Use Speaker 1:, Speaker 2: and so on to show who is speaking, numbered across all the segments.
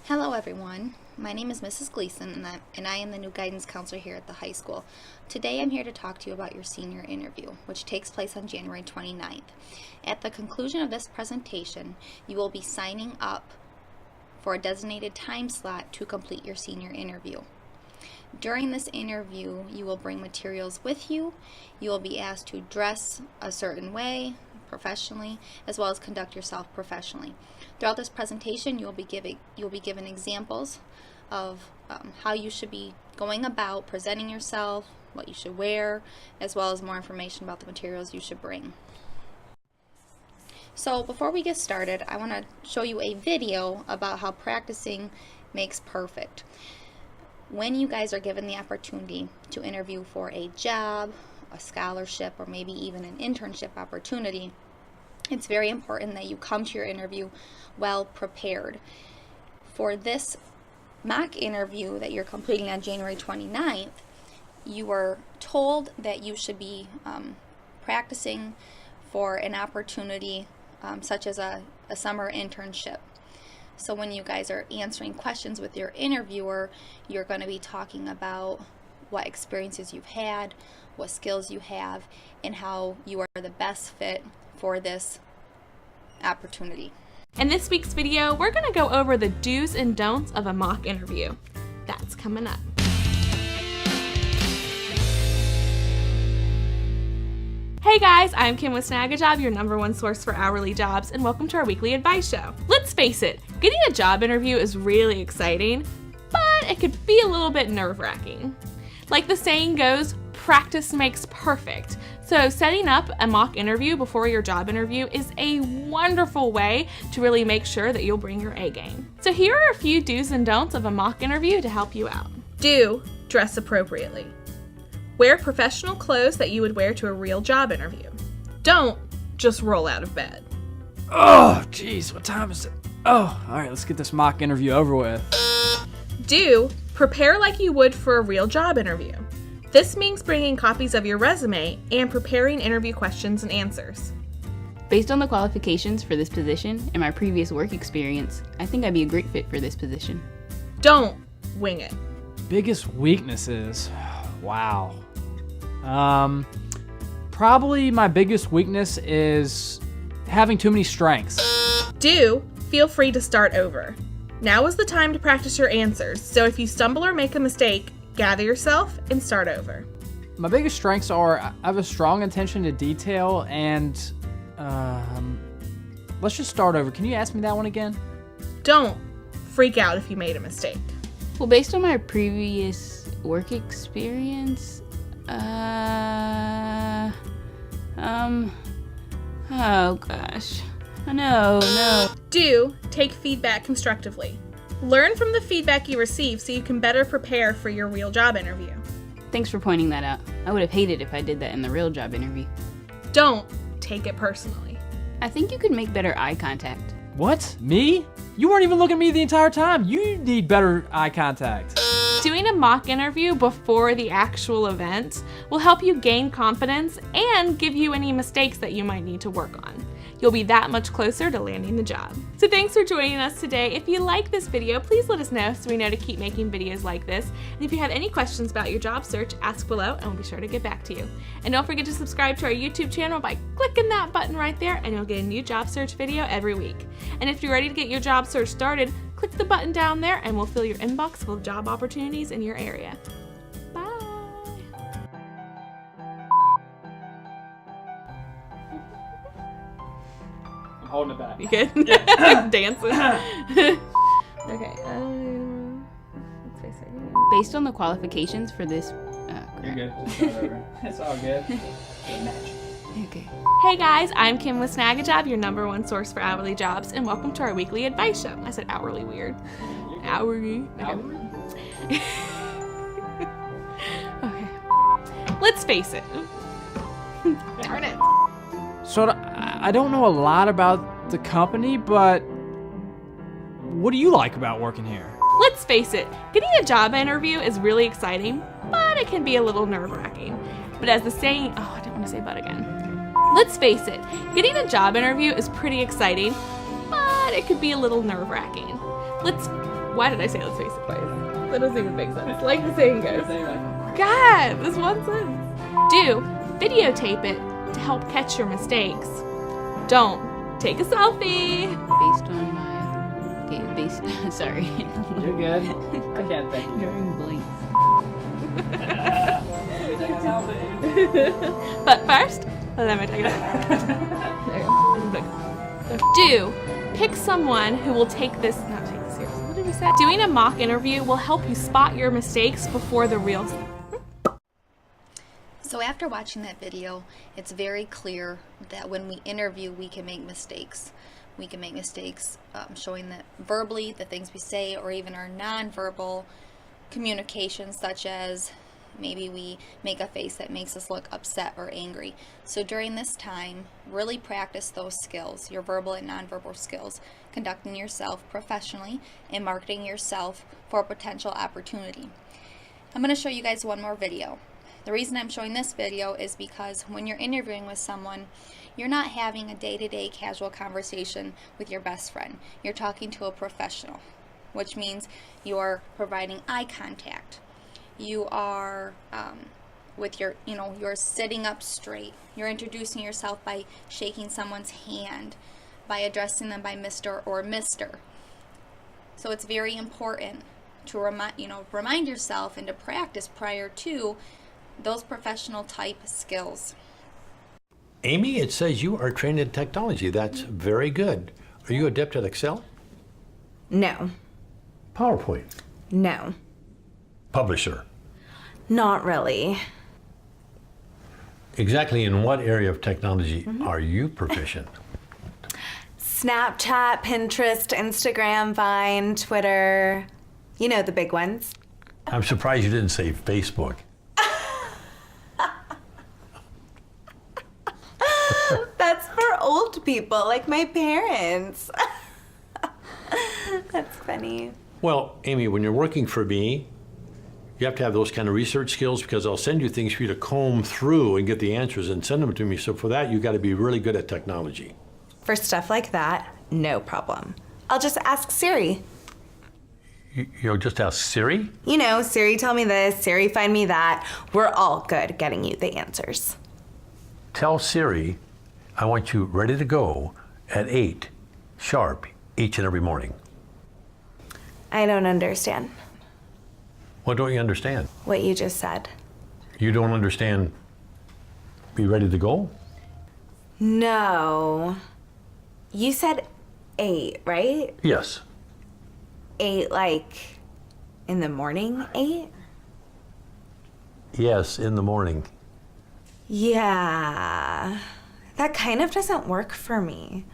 Speaker 1: Hello everyone, my name is Mrs. Gleason and I am the new guidance counselor here at the high school. Today I'm here to talk to you about your senior interview, which takes place on January 29th. At the conclusion of this presentation, you will be signing up for a designated time slot to complete your senior interview. During this interview, you will bring materials with you. You will be asked to dress a certain way, professionally, as well as conduct yourself professionally. Throughout this presentation, you'll be given examples of how you should be going about presenting yourself, what you should wear, as well as more information about the materials you should bring. So before we get started, I want to show you a video about how practicing makes perfect. When you guys are given the opportunity to interview for a job, a scholarship, or maybe even an internship opportunity, it's very important that you come to your interview well prepared. For this mock interview that you're completing on January 29th, you were told that you should be practicing for an opportunity such as a summer internship. So when you guys are answering questions with your interviewer, you're going to be talking about what experiences you've had, what skills you have, and how you are the best fit for this opportunity.
Speaker 2: In this week's video, we're going to go over the do's and don'ts of a mock interview. That's coming up. Hey guys, I'm Kim with Snagajob, your #1 source for hourly jobs, and welcome to our weekly advice show. Let's face it, getting a job interview is really exciting, but it could be a little bit nerve-wracking. Like the saying goes, practice makes perfect. So setting up a mock interview before your job interview is a wonderful way to really make sure that you'll bring your A game. So here are a few do's and don'ts of a mock interview to help you out. Do, dress appropriately. Wear professional clothes that you would wear to a real job interview. Don't just roll out of bed.
Speaker 3: Oh, geez, what time is it? Oh, all right, let's get this mock interview over with.
Speaker 2: Do, prepare like you would for a real job interview. This means bringing copies of your resume and preparing interview questions and answers.
Speaker 4: Based on the qualifications for this position and my previous work experience, I think I'd be a great fit for this position.
Speaker 2: Don't wing it.
Speaker 3: Biggest weaknesses? Wow. Probably my biggest weakness is having too many strengths.
Speaker 2: Do, feel free to start over. Now is the time to practice your answers, so if you stumble or make a mistake, gather yourself and start over.
Speaker 3: My biggest strengths are I have a strong attention to detail and, let's just start over. Can you ask me that one again?
Speaker 2: Don't freak out if you made a mistake.
Speaker 4: Well, based on my previous work experience, oh gosh. No.
Speaker 2: Do, take feedback constructively. Learn from the feedback you receive so you can better prepare for your real job interview.
Speaker 4: Thanks for pointing that out. I would have hated if I did that in the real job interview.
Speaker 2: Don't take it personally.
Speaker 4: I think you could make better eye contact.
Speaker 3: What? Me? You weren't even looking at me the entire time. You need better eye contact.
Speaker 2: Doing a mock interview before the actual event will help you gain confidence and give you any mistakes that you might need to work on. You'll be that much closer to landing the job. So thanks for joining us today. If you like this video, please let us know so we know to keep making videos like this. And if you have any questions about your job search, ask below and we'll be sure to get back to you. And don't forget to subscribe to our YouTube channel by clicking that button right there and you'll get a new job search video every week. And if you're ready to get your job search started, click the button down there and we'll fill your inbox full of job opportunities in your area. Bye.
Speaker 3: I'm holding it back.
Speaker 2: You good? Dancing. Okay. Let's face it.
Speaker 4: Based on the qualifications for this...
Speaker 3: You're good. Just start over. It's all good.
Speaker 4: Okay.
Speaker 2: Hey guys, I'm Kim with Snagajob, your #1 source for hourly jobs, and welcome to our weekly advice show. I said hourly weird. Hourly. Okay. Okay. Let's face it. Darn it.
Speaker 3: So I don't know a lot about the company, but what do you like about working here?
Speaker 2: Let's face it, getting a job interview is really exciting, but it can be a little nerve-wracking. But as the saying, I didn't want to say but again. Let's face it, getting a job interview is pretty exciting, but it could be a little nerve-wracking. Why did I say let's face it twice? That doesn't even make sense. Like the saying goes. God, this one sentence. Do videotape it to help catch your mistakes. Don't take a selfie.
Speaker 4: Based on my... sorry.
Speaker 3: You're good. I can't thank you.
Speaker 4: Drawing blanks.
Speaker 2: But first, let me take it out. Do pick someone who will not take this seriously. What did we say? Doing a mock interview will help you spot your mistakes before the real.
Speaker 1: So after watching that video, it's very clear that when we interview, we can make mistakes. We can make mistakes showing that verbally, the things we say, or even our nonverbal communication, such as maybe we make a face that makes us look upset or angry. So during this time, really practice those skills, your verbal and nonverbal skills, conducting yourself professionally and marketing yourself for a potential opportunity. I'm going to show you guys one more video. The reason I'm showing this video is because when you're interviewing with someone, you're not having a day-to-day casual conversation with your best friend. You're talking to a professional, which means you're providing eye contact. You are you're sitting up straight. You're introducing yourself by shaking someone's hand, by addressing them by Mr. or Mr. So it's very important to remind yourself and to practice prior to those professional type skills.
Speaker 5: Amy, it says you are trained in technology. That's very good. Are you adept at Excel?
Speaker 6: No.
Speaker 5: PowerPoint?
Speaker 6: No.
Speaker 5: Publisher?
Speaker 6: Not really.
Speaker 5: Exactly in what area of technology are you proficient?
Speaker 6: Snapchat, Pinterest, Instagram, Vine, Twitter. You know, the big ones.
Speaker 5: I'm surprised you didn't say Facebook.
Speaker 6: That's for old people, like my parents. That's funny.
Speaker 5: Well, Amy, when you're working for me, you have to have those kind of research skills because I'll send you things for you to comb through and get the answers and send them to me. So for that, you got to be really good at technology.
Speaker 6: For stuff like that, no problem. I'll just ask Siri.
Speaker 5: You'll just ask Siri?
Speaker 6: You know, Siri tell me this, Siri find me that. We're all good at getting you the answers.
Speaker 5: Tell Siri I want you ready to go at 8 sharp each and every morning.
Speaker 6: I don't understand
Speaker 5: What don't you understand?
Speaker 6: what you just said.
Speaker 5: You don't understand be ready to go?
Speaker 6: No. You said 8, right?
Speaker 5: Yes.
Speaker 6: 8 like in the morning 8?
Speaker 5: Yes, in the morning.
Speaker 6: Yeah. That kind of doesn't work for me.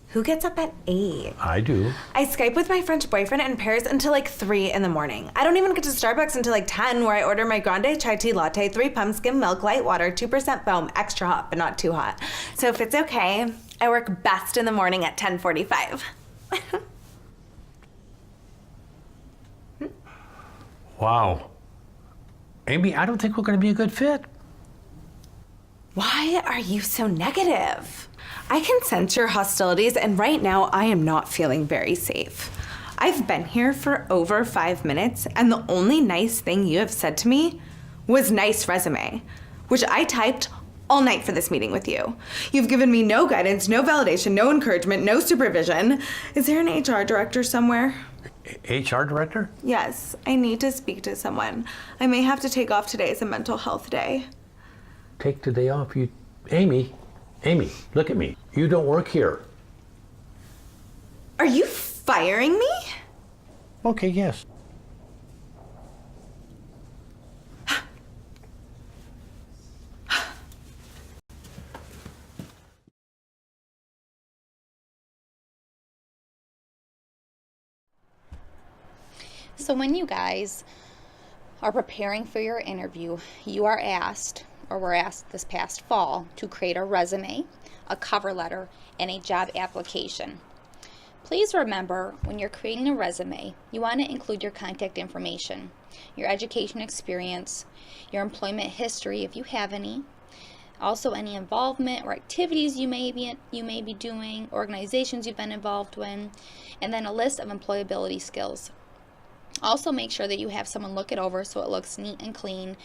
Speaker 6: Who gets up at 8?
Speaker 5: I do.
Speaker 6: I Skype with my French boyfriend in Paris until like 3 in the morning. I don't even get to Starbucks until like 10, where I order my grande chai tea latte, 3 pumps, skim milk, light water, 2% foam, extra hot, but not too hot. So if it's okay, I work best in the morning at 10:45.
Speaker 5: Wow. Amy, I don't think we're going to be a good fit.
Speaker 6: Why are you so negative? I can sense your hostilities, and right now I am not feeling very safe. I've been here for over 5 minutes, and the only nice thing you have said to me was nice resume, which I typed all night for this meeting with you. You've given me no guidance, no validation, no encouragement, no supervision. Is there an HR director somewhere?
Speaker 5: HR director?
Speaker 6: Yes, I need to speak to someone. I may have to take off today as a mental health day.
Speaker 5: Take today off. Amy, look at me. You don't work here.
Speaker 6: Are you firing me?
Speaker 5: Okay, yes.
Speaker 1: So when you guys are preparing for your interview, you are asked, or were asked this past fall, to create a resume, a cover letter, and a job application. Please remember, when you're creating a resume, you want to include your contact information, your education experience, your employment history if you have any, Also, any involvement or activities you may be doing, organizations you've been involved in, and then a list of employability skills. Also, make sure that you have someone look it over so it looks neat and clean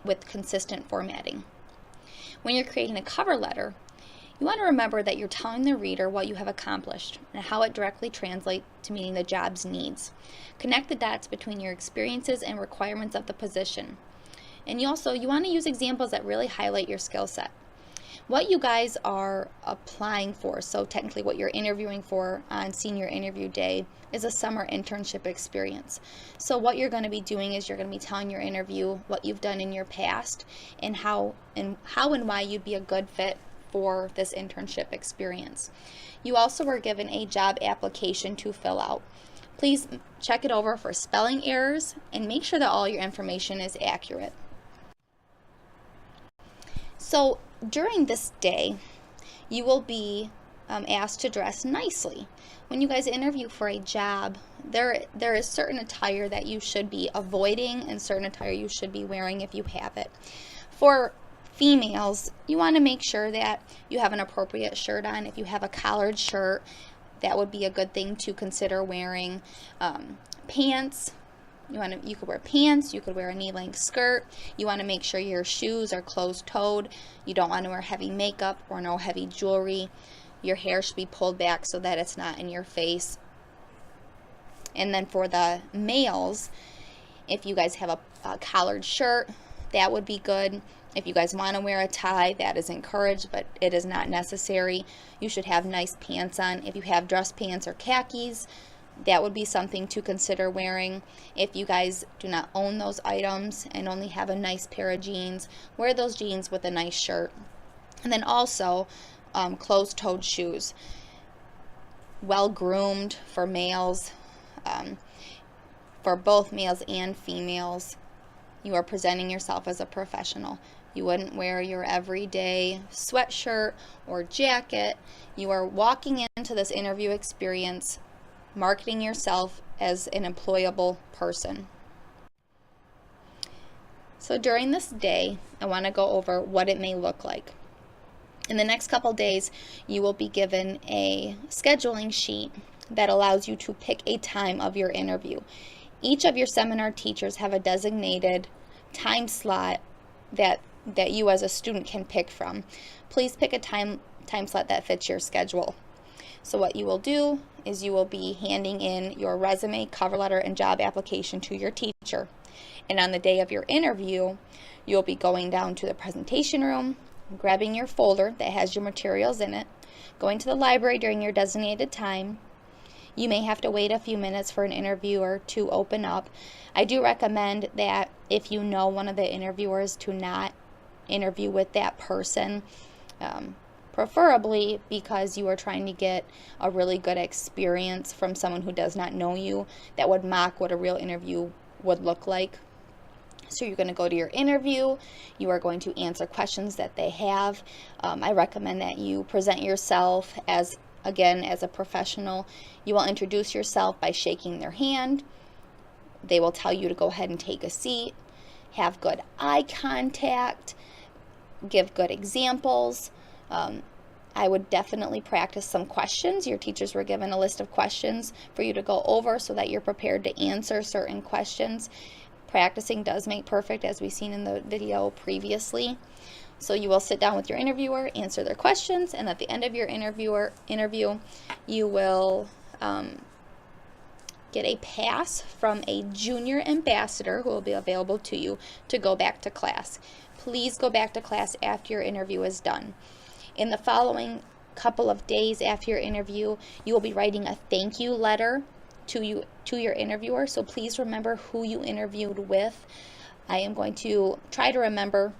Speaker 1: with consistent formatting. When you're creating a cover letter, you want to remember that you're telling the reader what you have accomplished and how it directly translates to meeting the job's needs. Connect the dots between your experiences and requirements of the position. And you want to use examples that really highlight your skill set. What you guys are applying for, so technically what you're interviewing for on senior interview day, is a summer internship experience. So what you're going to be doing is you're going to be telling your interview what you've done in your past and how and why you'd be a good fit for this internship experience. You also were given a job application to fill out. Please check it over for spelling errors and make sure that all your information is accurate. So during this day, you will be asked to dress nicely. When you guys interview for a job, there is certain attire that you should be avoiding and certain attire you should be wearing if you have it. For females, you want to make sure that you have an appropriate shirt on. If you have a collared shirt, that would be a good thing to consider wearing. Pants. You could wear pants, you could wear a knee-length skirt. You want to make sure your shoes are closed-toed. You don't want to wear heavy makeup or no heavy jewelry. Your hair should be pulled back so that it's not in your face. And then for the males, if you guys have a collared shirt, that would be good. If you guys want to wear a tie, that is encouraged, but it is not necessary. You should have nice pants on. If you have dress pants or khakis, that would be something to consider wearing. If you guys do not own those items and only have a nice pair of jeans, wear those jeans with a nice shirt. And then also closed-toed shoes. Well-groomed for males, for both males and females. You are presenting yourself as a professional. You wouldn't wear your everyday sweatshirt or jacket. You are walking into this interview experience marketing yourself as an employable person. So during this day, I want to go over what it may look like. In the next couple days, you will be given a scheduling sheet that allows you to pick a time of your interview. Each of your seminar teachers have a designated time slot that you as a student can pick from. Please pick a time slot that fits your schedule. So what you will do is you will be handing in your resume, cover letter, and job application to your teacher. And on the day of your interview, you'll be going down to the presentation room, grabbing your folder that has your materials in it, going to the library during your designated time. You may have to wait a few minutes for an interviewer to open up. I do recommend that if you know one of the interviewers, to not interview with that person. Preferably because you are trying to get a really good experience from someone who does not know you, that would mock what a real interview would look like. So you're going to go to your interview, you are going to answer questions that they have. I recommend that you present yourself as a professional. You will introduce yourself by shaking their hand. They will tell you to go ahead and take a seat, have good eye contact, give good examples. I would definitely practice some questions. Your teachers were given a list of questions for you to go over so that you're prepared to answer certain questions. Practicing does make perfect, as we've seen in the video previously. So you will sit down with your interviewer, answer their questions, and at the end of your interview, you will get a pass from a junior ambassador who will be available to you to go back to class. Please go back to class after your interview is done. In the following couple of days after your interview, you will be writing a thank you letter to your interviewer. So please remember who you interviewed with. I am going to try to remember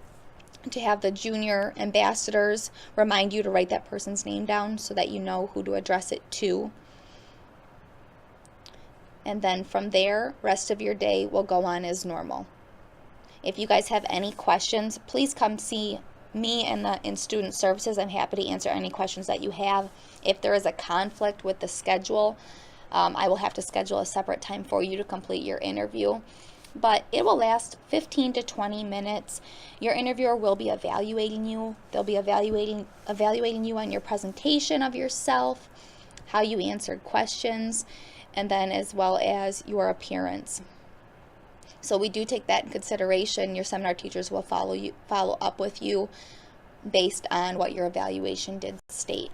Speaker 1: to have the junior ambassadors remind you to write that person's name down so that you know who to address it to. And then from there, rest of your day will go on as normal. If you guys have any questions, please come see me in student services. I'm happy to answer any questions that you have. If there is a conflict with the schedule, I will have to schedule a separate time for you to complete your interview. but it will last 15 to 20 minutes. Your interviewer will be evaluating you. They'll be evaluating you on your presentation of yourself, how you answered questions, and then as well as your appearance. So we do take that in consideration. Your seminar teachers will follow up with you based on what your evaluation did state.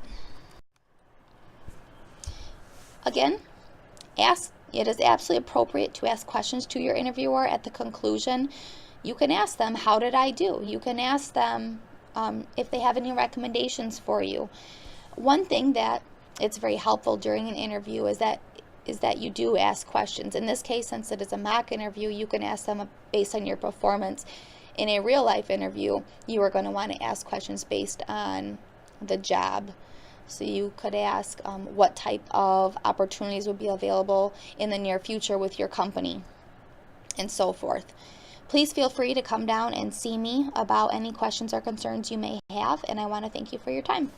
Speaker 1: Again, it is absolutely appropriate to ask questions to your interviewer at the conclusion. You can ask them, how did I do? You can ask them if they have any recommendations for you. One thing that it's very helpful during an interview is that you do ask questions. In this case, since it is a mock interview, you can ask them based on your performance. In a real life interview, you are going to want to ask questions based on the job. So you could ask what type of opportunities would be available in the near future with your company, and so forth. Please feel free to come down and see me about any questions or concerns you may have, and I want to thank you for your time.